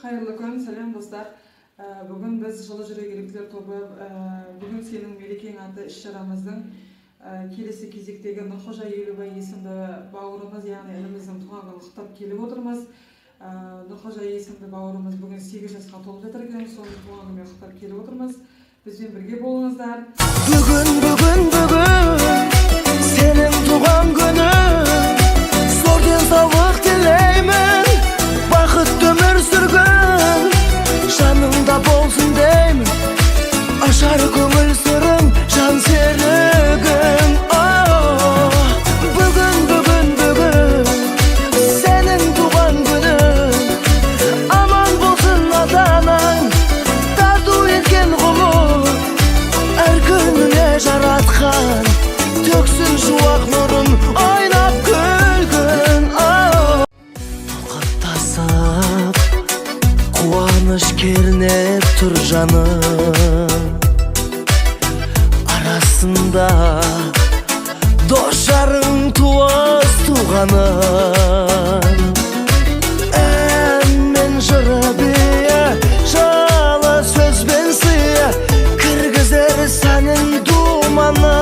Hayırlı gün, selam dostlar. Bugün biz Жылы жүрек еріктілер тобы бүгін сенің мерекең атты іс-шарамыздың келесі кезектегі Нұрқожа Елубай есімді бауырымыз, яғни ініміздің туған күнін құттықтап келіп отырмыз. Нұрқожа есімді бауырымыз бүгін 8 жасқа толып жатыр екен, соның туған күнімен құттықтап келіп отырмыз. Бізбен бірге болыңыздар. Бүгін сенің туған күнің, зор денсаулық тілеймін, бақытты өмір сүргін, жаныңда болсын деймін, ашар көңіл сырың, жан серігің. Бүгін сенің туған күнің, аман болсын ата-анаң, тарту еткен ғұмыр, әр күніне жаратқан, төксін шуақ нұрын, ойнап күлгін. Тоқаттасып, қуаныш кернеп тұр жаным, арасында дос жарың, туыс туғаның. Әнмен жыры бие, жылы сөзбен сыя, кіргізер сәнін думаны.